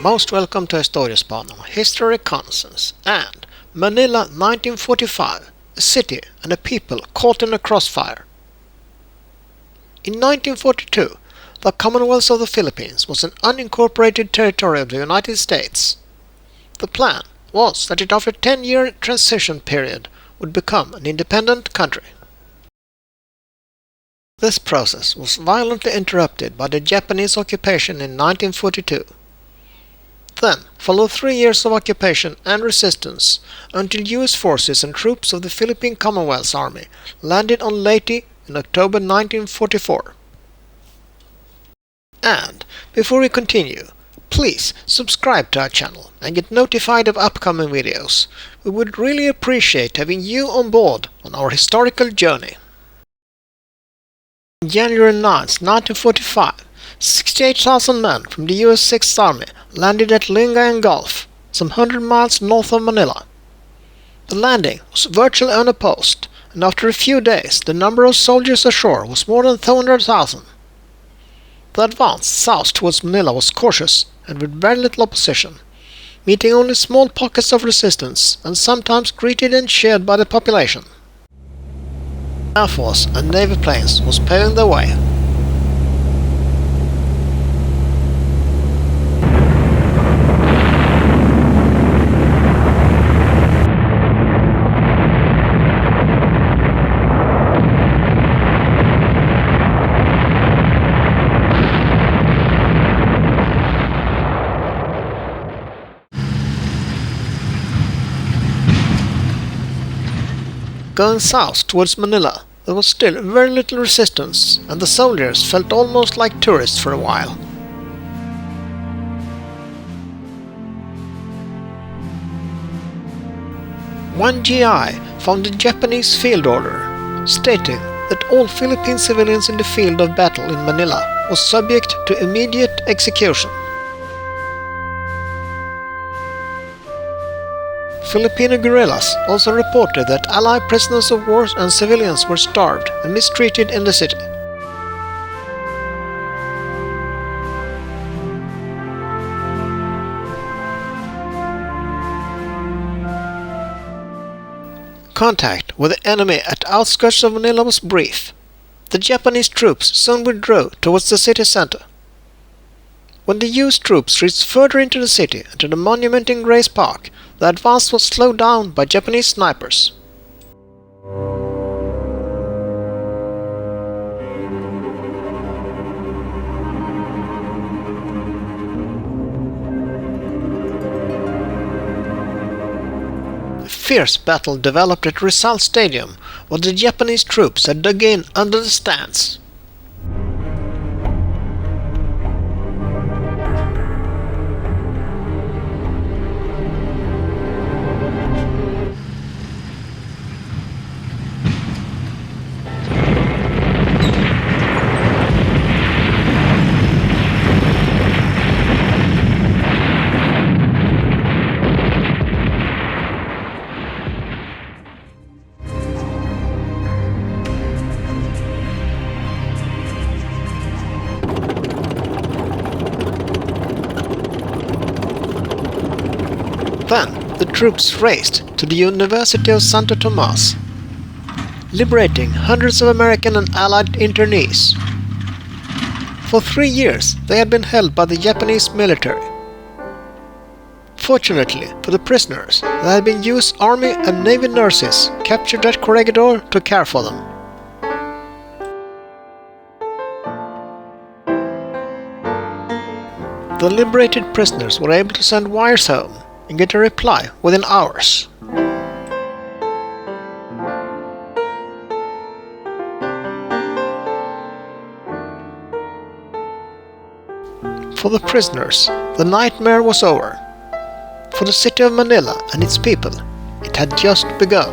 most welcome to Historiespanen, History Reconnaissance, and Manila 1945, a city and a people caught in a crossfire. In 1942, the Commonwealth of the Philippines was an unincorporated territory of the United States. The plan was that it after a 10-year transition period would become an independent country. This process was violently interrupted by the Japanese occupation in 1942. Then followed 3 years of occupation and resistance until US forces and troops of the Philippine Commonwealth Army landed on Leyte in October 1944. And before we continue, please subscribe to our channel and get notified of upcoming videos. We would really appreciate having you on board on our historical journey. On January 9, 1945, 68,000 men from the US 6th Army landed at Lingayen Gulf, some 100 miles north of Manila. The landing was virtually unopposed, and after a few days the number of soldiers ashore was more than 200,000. The advance south towards Manila was cautious and with very little opposition, meeting only small pockets of resistance and sometimes greeted and cheered by the population. Air Force and Navy planes was paving the way. Going south towards Manila, there was still very little resistance, and the soldiers felt almost like tourists for a while. One GI found a Japanese field order, stating that all Philippine civilians in the field of battle in Manila was subject to immediate execution. Filipino guerrillas also reported that Allied prisoners of war and civilians were starved and mistreated in the city. Contact with the enemy at the outskirts of Manila was brief. The Japanese troops soon withdrew towards the city center. When the US troops reached further into the city and to the monument in Grace Park, the advance was slowed down by Japanese snipers. A fierce battle developed at Rizal Stadium, where the Japanese troops had dug in under the stands. Then the troops raced to the University of Santo Tomas, liberating hundreds of American and Allied internees. For 3 years they had been held by the Japanese military. Fortunately for the prisoners, there had been US Army and Navy nurses captured at Corregidor to care for them. The liberated prisoners were able to send wires home and get a reply within hours. For the prisoners, the nightmare was over. For the city of Manila and its people, it had just begun.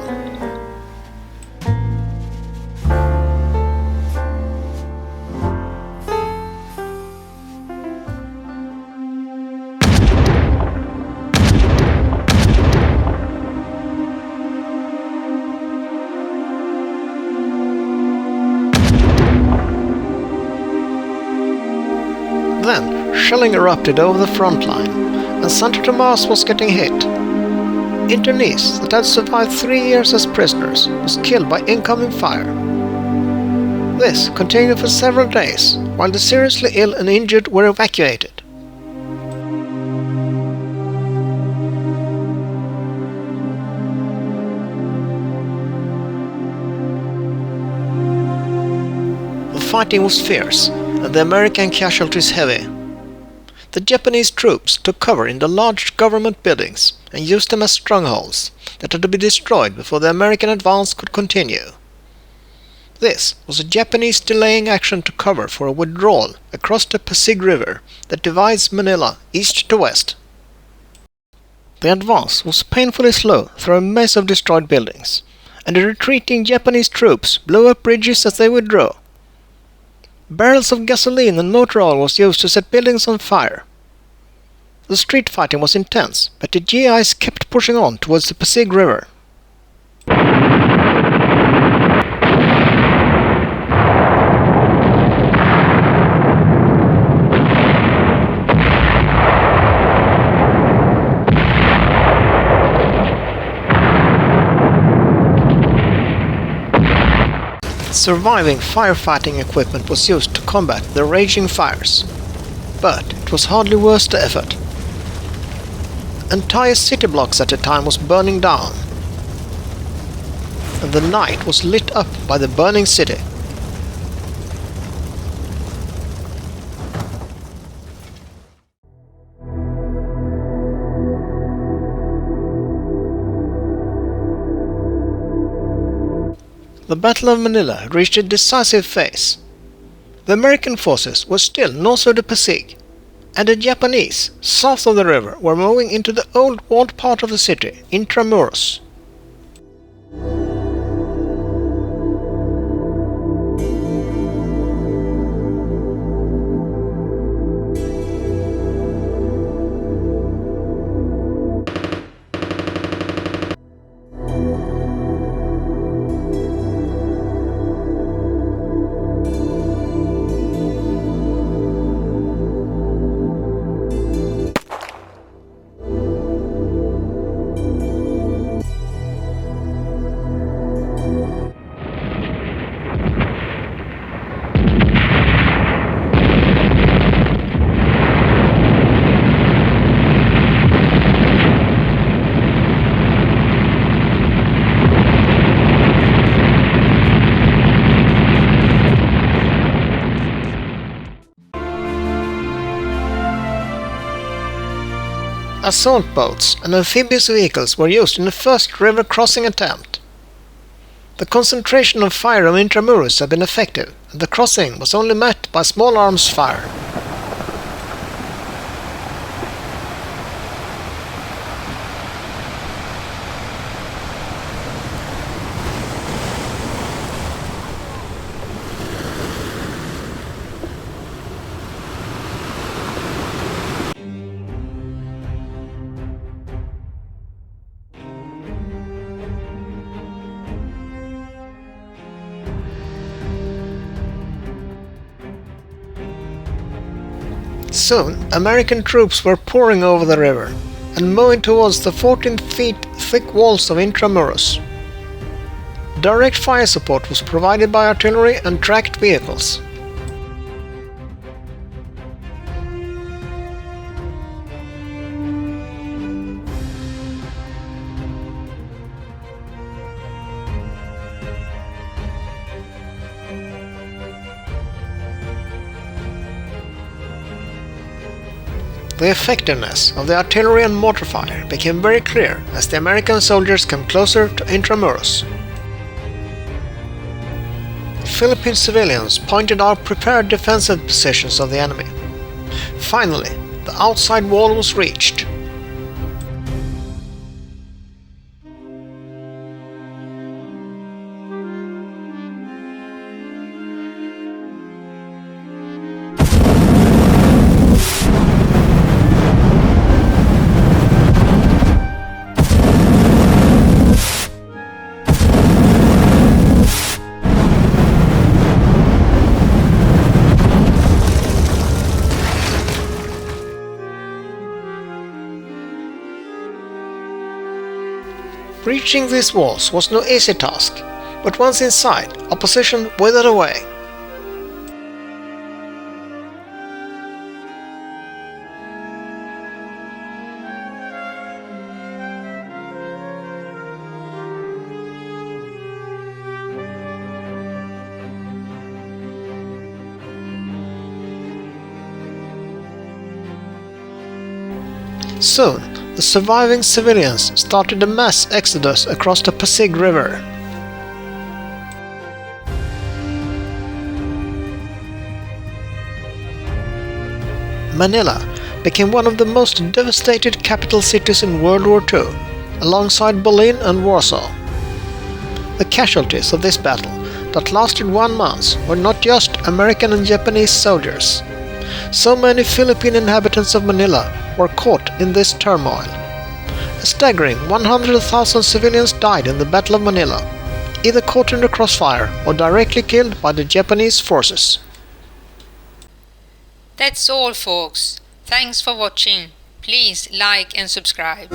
Then shelling erupted over the front line, and Santo Tomas was getting hit. Internees that had survived 3 years as prisoners was killed by incoming fire. This continued for several days, while the seriously ill and injured were evacuated. The fighting was fierce, and the American casualties heavy. The Japanese troops took cover in the large government buildings and used them as strongholds that had to be destroyed before the American advance could continue. This was a Japanese delaying action to cover for a withdrawal across the Pasig River that divides Manila east to west. The advance was painfully slow through a maze of destroyed buildings, and the retreating Japanese troops blew up bridges as they withdrew. Barrels of gasoline and motor oil was used to set buildings on fire. The street fighting was intense, but the GIs kept pushing on towards the Pasig River. Surviving firefighting equipment was used to combat the raging fires, but it was hardly worth the effort. Entire city blocks at the time was burning down, and the night was lit up by the burning city. The Battle of Manila had reached a decisive phase. The American forces were still north of the Pasig, and the Japanese, south of the river, were moving into the old walled part of the city, Intramuros. Assault boats and amphibious vehicles were used in the first river crossing attempt. The concentration of fire on Intramuros had been effective, and the crossing was only met by small arms fire. Soon, American troops were pouring over the river and moving towards the 14-feet thick walls of Intramuros. Direct fire support was provided by artillery and tracked vehicles. The effectiveness of the artillery and mortar fire became very clear as the American soldiers came closer to Intramuros. Philippine civilians pointed out prepared defensive positions of the enemy. Finally, the outside wall was reached. Reaching these walls was no easy task, but once inside, opposition withered away. Soon, the surviving civilians started a mass exodus across the Pasig River. Manila became one of the most devastated capital cities in World War II, alongside Berlin and Warsaw. The casualties of this battle, that lasted 1 month, were not just American and Japanese soldiers. So many Philippine inhabitants of Manila were caught in this turmoil. A staggering 100,000 civilians died in the Battle of Manila, either caught in the crossfire or directly killed by the Japanese forces. That's all, folks. Thanks for watching. Please like and subscribe.